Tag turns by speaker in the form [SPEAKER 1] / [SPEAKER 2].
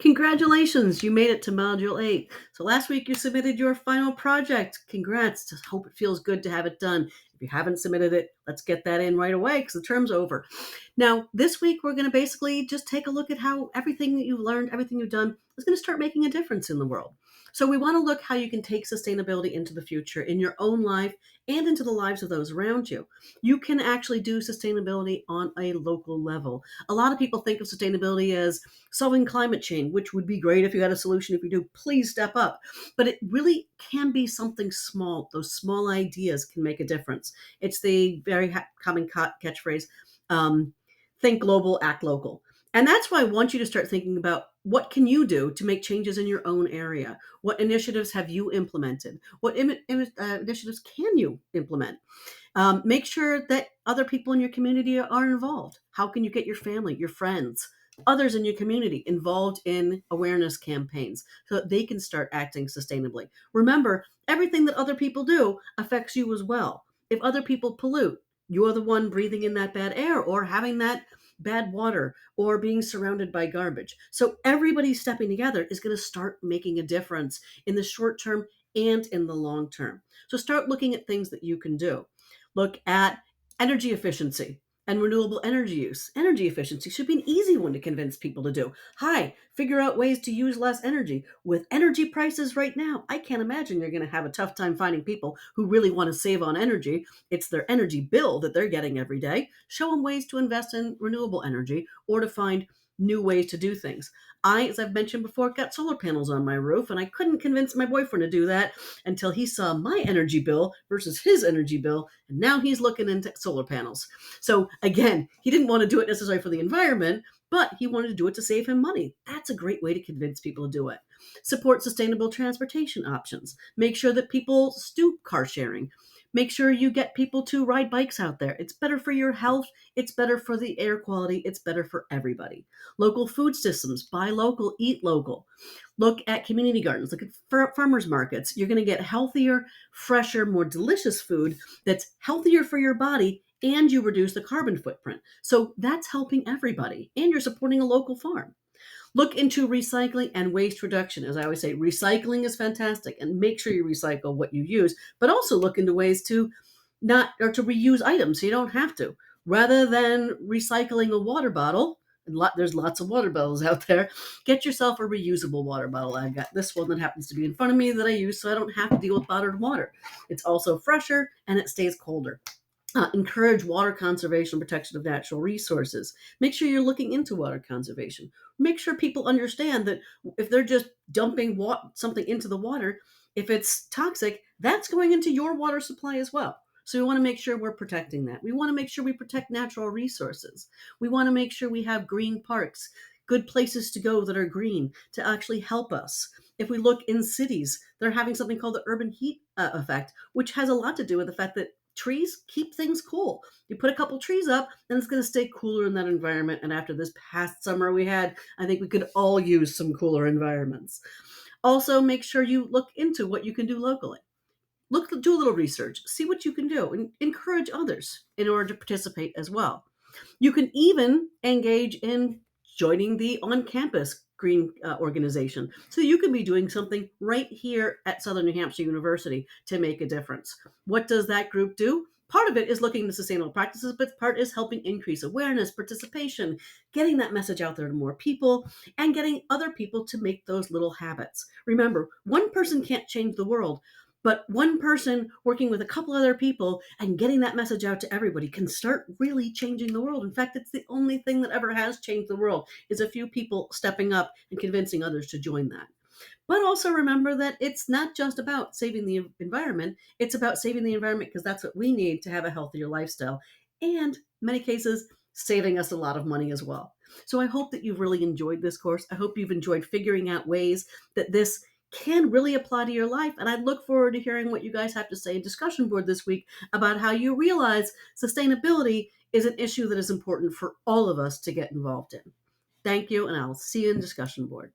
[SPEAKER 1] Congratulations, you made it to Module 8. So last week you submitted your final project. Congrats. Just hope it feels good to have it done. If you haven't submitted it, let's get that in right away because the term's over. Now, this week we're going to basically just take a look at how everything that you've learned, everything you've done is going to start making a difference in the world. So we want to look how you can take sustainability into the future in your own life and into the lives of those around you. You can actually do sustainability on a local level. A lot of people think of sustainability as solving climate change, which would be great if you had a solution. If you do, please step up. But it really can be something small. Those small ideas can make a difference. It's the very common catchphrase, think global, act local. And that's why I want you to start thinking about what can you do to make changes in your own area? What initiatives have you implemented? What initiatives can you implement? Make sure that other people in your community are involved. How can you get your family, your friends, others in your community involved in awareness campaigns so that they can start acting sustainably? Remember, everything that other people do affects you as well. If other people pollute, you're the one breathing in that bad air or having that bad water or being surrounded by garbage. So everybody stepping together is going to start making a difference in the short term and in the long term. So start looking at things that you can do. Look at energy efficiency and renewable energy use. Energy efficiency should be an easy one to convince people to do. Hi, figure out ways to use less energy. With energy prices right now, I can't imagine you're going to have a tough time finding people who really want to save on energy. It's their energy bill that they're getting every day. Show them ways to invest in renewable energy or to find new ways to do things. As I've mentioned before, got solar panels on my roof, and I couldn't convince my boyfriend to do that until he saw my energy bill versus his energy bill, and now he's looking into solar panels. So again, he didn't want to do it necessarily for the environment, but he wanted to do it to save him money. That's a great way to convince people to do it. Support sustainable transportation options. Make sure that people do car sharing. Make sure you get people to ride bikes out there. It's better for your health. It's better for the air quality. It's better for everybody. Local food systems. Buy local, eat local. Look at community gardens. Look at farmers markets. You're going to get healthier, fresher, more delicious food that's healthier for your body, and you reduce the carbon footprint. So that's helping everybody, and you're supporting a local farm. Look into recycling and waste reduction. As I always say, recycling is fantastic, and make sure you recycle what you use, but also look into ways to not or to reuse items so you don't have to. Rather than recycling a water bottle, and there's lots of water bottles out there, get yourself a reusable water bottle. I've got this one that happens to be in front of me that I use so I don't have to deal with bottled water. It's also fresher and it stays colder. Encourage water conservation, protection of natural resources. Make sure you're looking into water conservation. Make sure people understand that if they're just dumping something into the water, if it's toxic, that's going into your water supply as well. So we want to make sure we're protecting that. We want to make sure we protect natural resources. We want to make sure we have green parks, good places to go that are green to actually help us. If we look in cities, they're having something called the urban heat effect, which has a lot to do with the fact that trees keep things cool. You put a couple trees up, and it's going to stay cooler in that environment. And after this past summer we had, I think we could all use some cooler environments. Also, make sure you look into what you can do locally. Do a little research, see what you can do, and encourage others in order to participate as well. You can even engage in joining the on-campus green organization. So you can be doing something right here at Southern New Hampshire University to make a difference. What does that group do? Part of it is looking at sustainable practices, but part is helping increase awareness, participation, getting that message out there to more people, and getting other people to make those little habits. Remember, one person can't change the world, but one person working with a couple other people and getting that message out to everybody can start really changing the world. In fact, it's the only thing that ever has changed the world is a few people stepping up and convincing others to join that. But also remember that it's not just about saving the environment. It's about saving the environment because that's what we need to have a healthier lifestyle. And in many cases, saving us a lot of money as well. So I hope that you've really enjoyed this course. I hope you've enjoyed figuring out ways that this can really apply to your life. And I look forward to hearing what you guys have to say in discussion board this week about how you realize sustainability is an issue that is important for all of us to get involved in. Thank you, and I'll see you in discussion board.